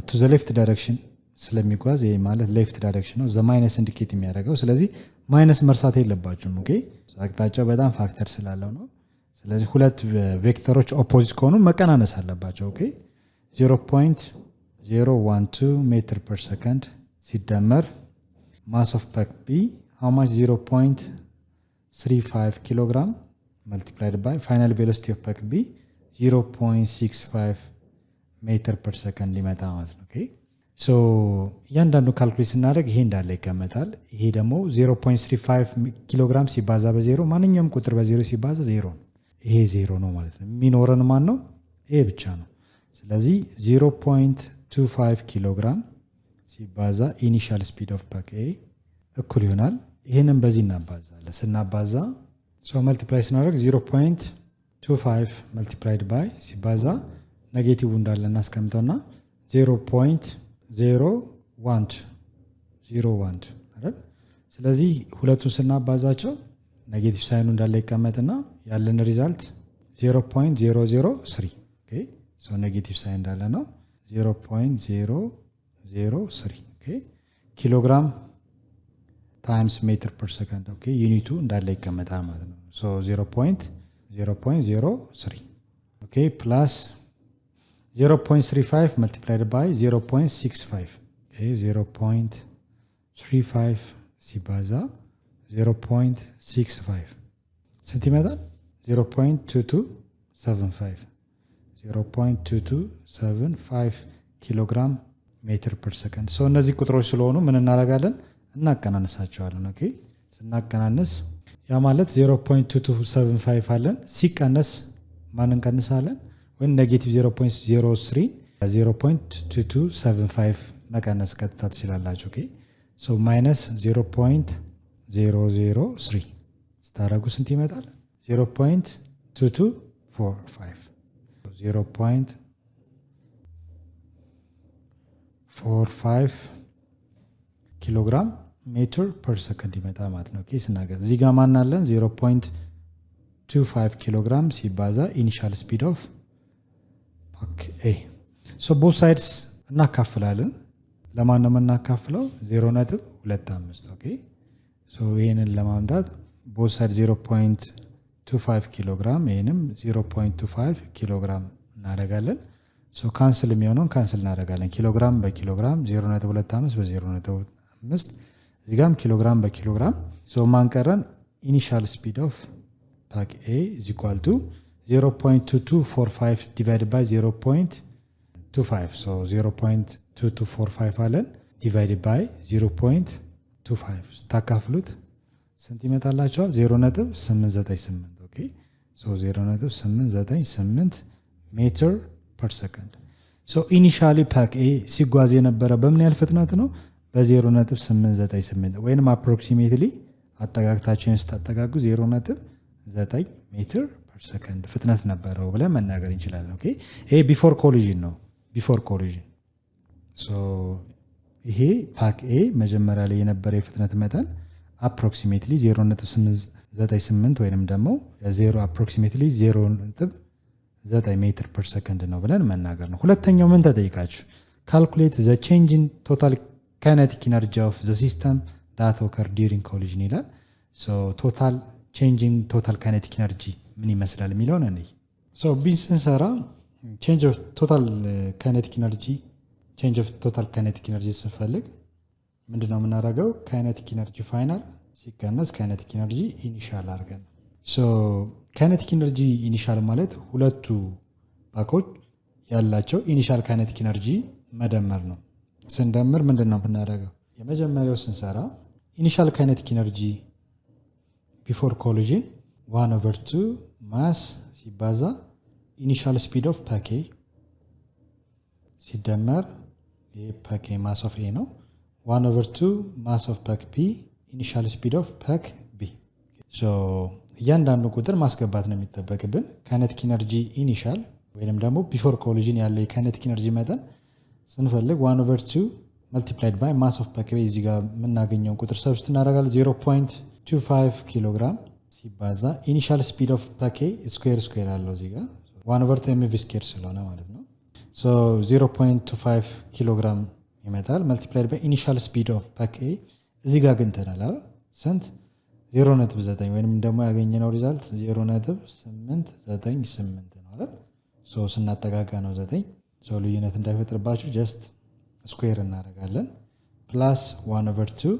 to the left direction ስለሚጓዝ ይሄ ማለት ሌፍት ዳይሬክሽን ነው። ዘ ማይነስ ኢንዲኬት የሚያደርገው ስለዚህ ማይነስ መርሳት የለባችሁም። ኦኬ አቅጣጫው በጣም ፋክተር ስላለው ነው። ስለዚህ ሁለት ቬክተሮች ኦፖዚት ከሆኑ መቀናነስ አለባቸው። ኦኬ 0.012 ሜትር ፐር ሰከንድ ሲደመር ማስ ኦፍ ፓክ ቢ how much 0.35 ኪሎግራም multiplied by final velocity of pack B 0.65 ሜትር ፐር ሰከንድ ሊመጣ ማለት ነው። ኦኬ ሶ እያንዳንዱ ካልኩሌት ስናደርግ ይሄ እንዳለ ይቀመጣል። ይሄ ደግሞ 0.35 ኪሎግራም ሲባዛ በዜሮ ማንኛውም ቁጥር በዜሮ ሲባዛ ዜሮ ነው። ይሄ ዜሮ ነው ማለት ነው። የሚኖረን ማን ነው? ይሄ ብቻ ነው። ስለዚህ 0.25 ኪሎግራም ሲባዛ ኢኒሻል ስፒድ ኦፍ ፓክ ኤ እኩል ይሆናል። ይሄንን በዚህ እናባዛለን። ስናባዛ ሶ መልቲፕላይ ስናደርግ 0.25 multiplied by ሲባዛ ኔጌቲቭ እንዳለ እናስቀምጠውና 0.01 አይደል? ስለዚህ ሁለቱን ስናባዛቸው ኔጌቲቭ ሳይኑ እንዳለ ይቀመጥና ያለን ሪዛልት 0.003 ኦኬ ሶ ኔጌቲቭ ሳይን እንዳለ ነው 0.003 ኦኬ ኪሎግራም ታይምስ ሜትር ፐር ሰከንድ ኦኬ ዩኒቱ እንዳለ ይቀመጣል ማለት ነው። ሶ 0.03 okay plus 0.35 multiplied by 0.65 okay 0.35 ሲባዛ 0.65 ስንት ይመጣል? 0.2275 ኪሎግራም ሜትር ፐር ሰከንድ። ሶ እነዚህ ቁጥሮች ስለሆኑ ምን እናደርጋለን? እናቀናንሳቸዋለን። ኦኬ ስናቀናንስ ያ ማለት 0.2275 አለን ሲቀነስ ማን እንቀንሳለን? ወይም ኔጌቲቭ 0.03 0.2275 መቀነስ ቀጥታ ትችላላችሁ። ኦኬ ሶ ማይነስ 0.003 ስታደርጉ ስንት ይመጣል? 0.2245 0.45 ኪሎግራም ሜትር ፐር ሰከንድ ይመጣል ማለት ነው። ስናገር እዚህ ጋር ማን አለን? 0.25 ኪሎግራም ሲባዛ ኢኒሻል ስፒድ ኦፍ ፓክ ኤ። ሶ ቦት ሳይድስ እናካፍላለን። ለማን ነው የምናካፍለው? 0.25 ኦኬ። ሶ ይሄንን ለማምጣት ቦት ሳይድ 0.25 ኪሎግራም ይሄንም 0.25 ኪሎግራም እናደርጋለን። ሶ ካንስል የሚሆነውን ካንስል እናደርጋለን። ኪሎግራም በኪሎግራም 0.25 በ0.5 እዚህ ጋርም ኪሎግራም በኪሎግራም ሶ ማንቀረን ኢኒሻል ስፒድ ኦፍ ፓክ ኤ is equal to 0.2245 divided by 0.25 so 0.2245 አለን divided by 0.25 ስታካፍሉት ስንት ይመጣላችኋል? 0.898 ኦኬ ሶ 0.898 ሜትር ፐር ሰከንድ። ሶ ኢኒሻሊ ፓክ ኤ ሲጓዝ የነበረ በምን ያህል ፍጥነት ነው? በ0.898 ወይንም አፕሮክሲሜትሊ አጠጋግታችሁን ስታጠጋጉ 0.9 ሜትር ፐር ሰከንድ ፍጥነት ነበረው ብለን መናገር እንችላለን። ኦኬ ይሄ ቢፎር ኮሊዥን ነው። ቢፎር ኮሊዥን ሶ ይሄ ፓክ ኤ መጀመሪያ ላይ የነበረ የፍጥነት መጠን አፕሮክሲሜትሊ 0.898 ወይንም ደግሞ አፕሮክሲሜትሊ 0.9 ሜትር ፐር ሰከንድ ነው ብለን መናገር ነው። ሁለተኛው ምን ተጠይቃችሁ? ካልኩሌት ዘ ቼንጅ ኢን ቶታል kinetic energy of the system that occur during collision ይላል። so total changing total kinetic energy ምን ይመስላል የሚለውን እንይ። so ቢን ስንሰራ change of total kinetic energy ስንፈልግ ምንድነው የምናደርገው? kinetic energy final ሲቀነስ kinetic energy initial አድርገን so kinetic energy initial ማለት ሁለቱ ባኮች ያላቸው initial kinetic energy መደመር ነው። ስንደምር ምንድነው የምናደርገው? የመጀመሪያው ስንሰራ ኢኒሻል ካይኔቲክ ኢነርጂ ቢፎር ኮሊዥን 1/2 ማስ ሲባዛ ኢኒሻል ስፒድ ኦፍ ፓክ ኤ ሲደመር የፓክ ኤ ማስ ኦፍ ኤ ነው 1/2 ማስ ኦፍ ፓክ ቢ ኢኒሻል ስፒድ ኦፍ ፓክ ቢ። ሶ እያንዳንዱ ቁጥር ማስገባት ነው የሚጠበቅብን። ካይኔቲክ ኢነርጂ ኢኒሻል ወይንም ደግሞ ቢፎር ኮሊዥን ያለው የካይኔቲክ ኢነርጂ መጠን ስንፈልግ 1/2 multiplied by mass of ፓክ ኤ እዚህ ጋር የምናገኘውን ቁጥር ሰብስት እናደርጋለን 0.25 ኪሎግራም ሲባዛ ኢኒሻል ስፒድ ኦፍ ፓክ ኤ ስኩዌር አለው እዚህ ጋር 1/2 mv ስኩዌር ስለሆነ ማለት ነው። ሶ 0.25 ኪሎግራም ይመጣል multiplied by ኢኒሻል ስፒድ ኦፍ ፓክ ኤ እዚህ ጋር አግኝተናል አይደል? ስንት 0.9 ወይንም ደግሞ ያገኘነው ሪዛልት 0.898 ነው አይደል? ሶ ስናጠጋጋ ነው 9 ሶ ልዩነት እንዳይፈጥርባችሁ ጀስት ስኩዌር እናደርጋለን ፕላስ 1/2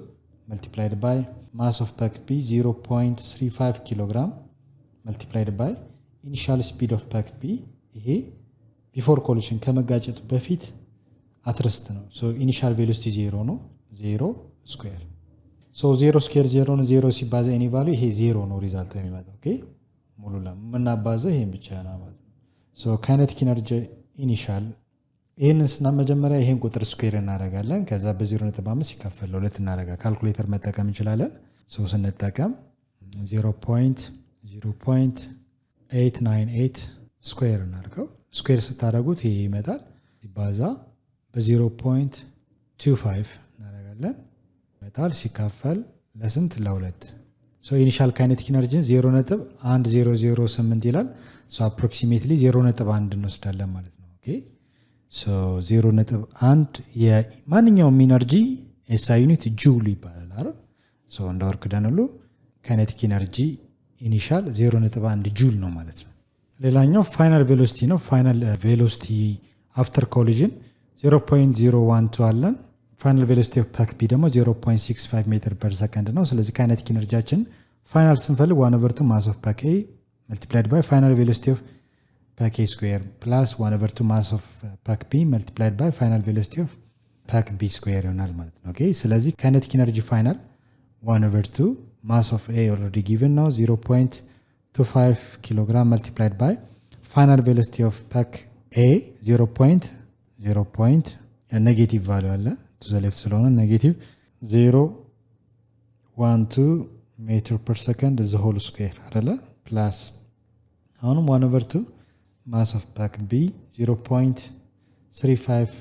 multiplied by mass of ፓክ ቢ 0.35 ኪሎግራም multiplied by initial speed of ፓክ ቢ ይሄ ቢፎር ኮሊዥን ከመጋጨቱ በፊት አትረስት ነው። ሶ ኢኒሻል ቬሎሲቲ 0 ነው 0 ስኩዌር ሶ 0 ስኩዌር 0 ነው 0 ሲባዛ ኤኒ ቫልዩ ይሄ 0 ነው ሪዛልት የሚመጣው። ኦኬ ሙሉ ለምናባዛው ይሄን ብቻ ነው ማለት ነው። ሶ ካይኔቲክ ኢነርጂ ኢኒሻል ይሄንን ስና መጀመሪያ ይሄን ቁጥር ስኩዌር እናደርጋለን ከዛ በ0.5 ሲካፈል ለሁለት እናደርጋለን። ካልኩሌተር መጠቀም እንችላለን። ሶ ስንጠቀም 0.898 ስኩዌር እናደርገው ስኩዌር ስታደርጉት ይሄ ይመጣል ሲባዛ በ0.25 እናደርጋለን ይመጣል ሲካፈል ለስንት ለሁለት። ሶ ኢኒሻል ካይኔቲክ ኢነርጂ 0.1008 ይላል። ሶ አፕሮክሲሜትሊ 0.1 እንወስዳለን ማለት ነው። ኦኬ ሶ 0.1 የማንኛውም ኢነርጂ ኤስአይ ዩኒት ጁል ይባላል አይደል? ሶ እንደ ወርክ ደን ሁሉ ካይኔቲክ ኢነርጂ ኢኒሻል 0.1 ጁል ነው ማለት ነው። ሌላኛው ፋይናል ቬሎሲቲ ነው። ፋይናል ቬሎሲቲ አፍተር ኮሊዥን 0.012 አለን። ፋይናል ቬሎሲቲ ኦፍ ፓክ ቢ ደግሞ 0.65 ሜትር ፐር ሰከንድ ነው። ስለዚህ ካይኔቲክ ኢነርጂያችን ፋይናል ስንፈልግ 1/2 ማስ ኦፍ ፓክ ኤ multiplied by final velocity of ፓክ ኤ square plus 1/2 mass of ፓክ ቢ multiplied by final velocity of ፓክ ቢ square ይሆናል ማለት ነው። ኦኬ ስለዚህ kinetic energy final 1/2 mass of A already given now 0.25 kilogram multiplied by final velocity of ፓክ A 0.0 negative value አለ to the left ስለሆነ negative 0.012 ሜትር ፐር ሰከንድ ዘ ሆል ስኩዌር አይደለ ፕላስ አሁንም 1/2 ማስ ኦፍ ፓክ ቢ 0.35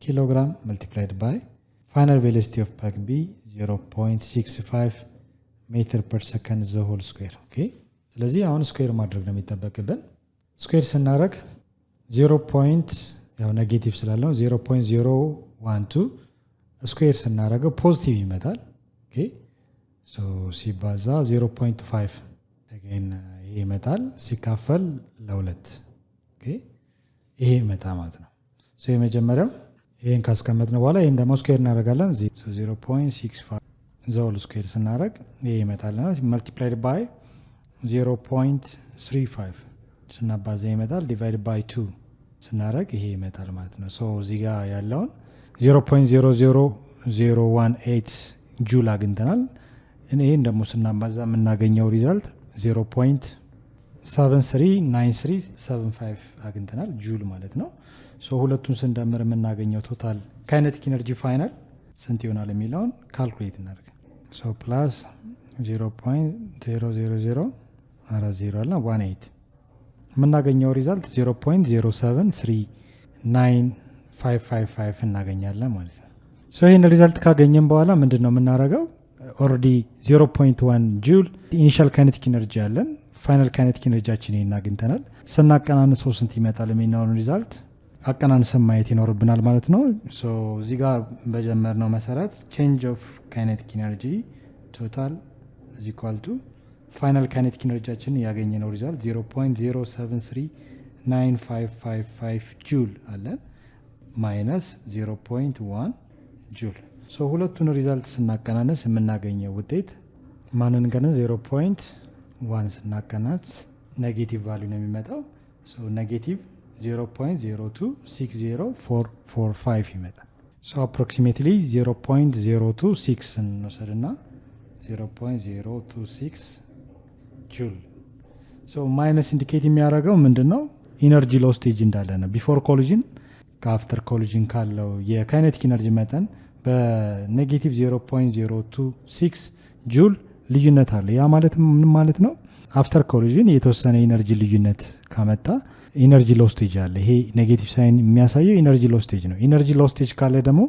ኪሎግራም multiplied by final velocity of pack B 0.65 ሜትር ፐር ሰከንድ ዘ ሆል ስኩዌር። ኦኬ ስለዚህ አሁን ስኩዌር ማድረግ ነው የሚጠበቅብን። ስኩዌር ስናደርግ 0. ያው ኔጌቲቭ ስላለው 0.012 ስኩዌር ስናደርገው ፖዚቲቭ ይመጣል። ኦኬ ሶ ሲባዛ 0.5 again ይሄ ይመጣል ሲካፈል ለ2 ኦኬ ይሄ ይመጣ ማለት ነው። ሶ የመጀመሪያው ይሄን ካስቀመጥን በኋላ ይሄን ደግሞ ስኩዌር እናደርጋለን 0.65 ዘ ሆል ስኩዌር ስናደርግ ይሄ ይመጣልና multiplied by 0.35 ስናባዛ ይመጣል ዲቫይድ ባይ 2 ስናደርግ ይሄ ይመጣል ማለት ነው። ሶ እዚህ ጋር ያለውን 0.00018 ጁል አግኝተናል። ይሄን ደግሞ ስናባዛ የምናገኘው ሪዛልት 0.739375 አግኝተናል ጁል ማለት ነው። ሶ ሁለቱን ስንደምር የምናገኘው ቶታል ካይኔቲክ ኢነርጂ ፋይናል ስንት ይሆናል የሚለውን ካልኩሌት እናደርግ። ሶ ፕላስ 0.00040 አለ 18 የምናገኘው ሪዛልት 0.0739555 እናገኛለን ማለት ነው። ሶ ይህን ሪዛልት ካገኘን በኋላ ምንድን ነው የምናደርገው? ኦልሬዲ 0.1 ጁል ኢኒሻል ካይኔቲክ ኢነርጂ አለን። ፋይናል ካይኔቲክ ኢነርጂያችን ይሄን አግኝተናል። ስናቀናንሰው ስንት ይመጣል የሚለውን ሪዛልት አቀናንሰን ማየት ይኖርብናል ማለት ነው። ሶ እዚህ ጋር በጀመርነው መሰረት ቼንጅ ኦፍ ካይኔቲክ ኢነርጂ ቶታል is equal to ፋይናል ካይኔቲክ ኢነርጂያችን ያገኘነው ሪዛልት 0.0739555 ጁል አለን ማይነስ 0.1 ጁል። ሶ ሁለቱን ሪዛልት ስናቀናነስ የምናገኘው ውጤት ማንን ገነ 0.1 ስናቀናንስ ኔጌቲቭ ቫልዩ ነው የሚመጣው። ሶ ኔጌቲቭ 0.0260445 ይመጣል። ሶ አፕሮክሲሜትሊ 0.026 እንወሰድና 0.026 ጁል። ሶ ማይነስ ኢንዲኬት የሚያደርገው ምንድነው? ኢነርጂ ሎው ስቴጅ እንዳለ ነው። ቢፎር ኮሊዥን ከአፍተር ኮሊዥን ካለው የካይኔቲክ ኢነርጂ መጠን በኔጌቲቭ 0.026 ጁል ልዩነት አለ። ያ ማለት ምን ማለት ነው? አፍተር ኮሊዥን የተወሰነ ኢነርጂ ልዩነት ካመጣ ኢነርጂ ሎው ስቴጅ አለ። ይሄ ኔጌቲቭ ሳይን የሚያሳየው ኢነርጂ ሎው ስቴጅ ነው። ኢነርጂ ሎው ስቴጅ ካለ ደግሞ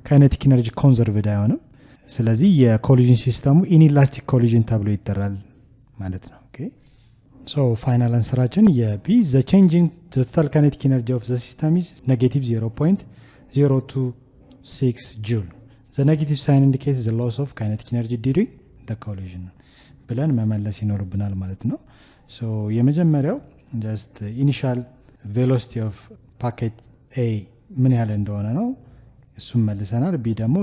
ካይኔቲክ ኢነርጂ ኮንዘርቭድ አይሆንም። ስለዚህ የኮሊዥን ሲስተሙ ኢንኢላስቲክ ኮሊዥን ተብሎ ይጠራል ማለት ነው። ኦኬ ሶ ፋይናል አንሰራችን የቢ ዘ ቼንጂንግ ቶታል ካይኔቲክ ኢነርጂ ኦፍ ዘ ሲስተም ኢዝ ኔጌቲቭ 0.026 ጁል። ዘ ኔጌቲቭ ሳይን ኢንዲኬትስ ዘ ሎስ ኦፍ ካይኔቲክ ኢነርጂ ዲዩሪንግ ዘ ኮሊዥን ብለን መመለስ ይኖርብናል ማለት ነው። ሶ የመጀመሪያው ጀስት ኢኒሻል ቬሎሲቲ ኦፍ ፓኬት ኤ ምን ያህል እንደሆነ ነው እሱም መልሰናል። ቢ ደግሞ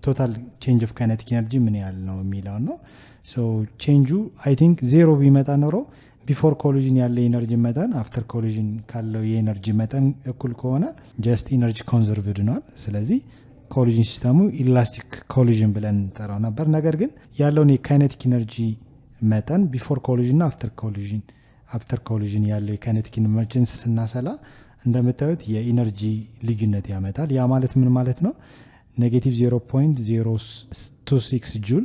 ቶታል ቼንጅ ኦፍ ካይኔቲክ ኢነርጂ ምን ያህል ነው የሚለው ነው። ሶ ቼንጁ አይ ቲንክ ዜሮ ቢመጣ ኖሮ ቢፎር ኮሊዥን ያለ ኢነርጂ መጠን አፍተር ኮሊዥን ካለው የኢነርጂ መጠን እኩል ከሆነ ጀስት ኢነርጂ ኮንዘርቭድ ነዋል። ስለዚህ ኮሊዥን ሲስተሙ ኢላስቲክ ኮሊዥን ብለን እንጠራው ነበር። ነገር ግን ያለውን የካይኔቲክ ኢነርጂ መጠን ቢፎር ኮሊዥን እና አፍተር ኮሊዥን ያለው የካይኔቲክ ኢነርጂን ስናሰላ እንደምታዩት የኢነርጂ ልዩነት ያመጣል። ያ ማለት ምን ማለት ነው? ኔጌቲቭ 0.026 ጁል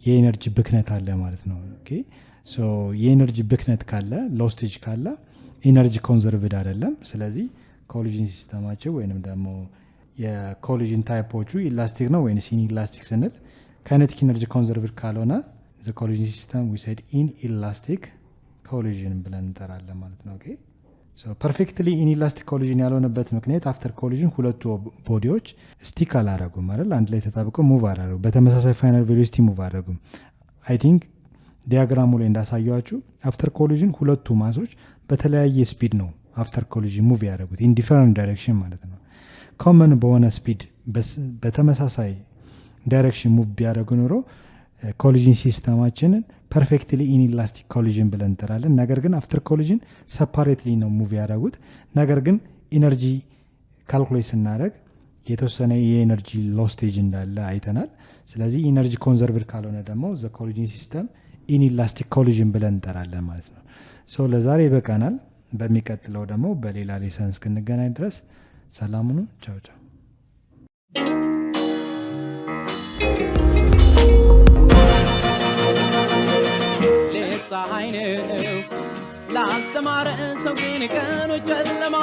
የኢነርጂ ብክነት አለ ማለት ነው። ኦኬ ሶ የኢነርጂ ብክነት ካለ ሎው ስቴጅ ካለ ኢነርጂ ኮንዘርቭድ አይደለም። ስለዚህ ኮሊዥን ሲስተማቸው ወይንም ደግሞ የኮሊዥን ታይፖቹ ኢላስቲክ ነው ወይስ ኢንኢላስቲክ ስንል ካይኔቲክ ኢነርጂ ኮንዘርቭድ ካልሆነ ዘ ኮሊዥን ሲስተም ዊ ሴድ ኢንኢላስቲክ ኮሊዥን ብለን እንጠራለን ማለት ነው። ኦኬ ሶ ፐርፌክትሊ ኢንኢላስቲክ ኮሊዥን ያልሆነበት ምክንያት አፍተር ኮሊዥን ሁለቱ ቦዲዎች ስቲክ አላረጉም አይደል? አንድ ላይ ተጣብቀው ሙቭ አላረጉ፣ በተመሳሳይ ፋይናል ቬሎሲቲ ሙቭ አላረጉም። አይ ቲንክ ዲያግራሙ ላይ እንዳሳያችሁ አፍተር ኮሊዥን ሁለቱ ማሶች በተለያየ ስፒድ ነው አፍተር ኮሊዥን ሙቭ ያደረጉት ኢን ዲፈረንት ዳይሬክሽን ማለት ነው። ኮመን በሆነ ስፒድ በተመሳሳይ ዳይሬክሽን ሙቭ ቢያደርጉ ኖሮ ኮሊዥን ሲስተማችንን ፐርፌክትሊ ኢንኢላስቲክ ኮሊዥን ብለን እንጠራለን። ነገር ግን አፍተር ኮሊዥን ሰፓሬትሊ ነው ሙቭ ያደረጉት። ነገር ግን ኢነርጂ ካልኩሌት ስናደርግ የተወሰነ የኤነርጂ ሎው ስቴጅ እንዳለ አይተናል። ስለዚህ ኢነርጂ ኮንዘርቭድ ካልሆነ ደግሞ ዘ ኮሊዥን ሲስተም ኢንኢላስቲክ ኮሊዥን ብለን እንጠራለን ማለት ነው። ሶ ለዛሬ ይበቃናል። በሚቀጥለው ደግሞ በሌላ ሌሰን እስክንገናኝ ድረስ ሰላም ሁኑ። ቻው ቻው። ሰው ግን ቀኖች ጨለማ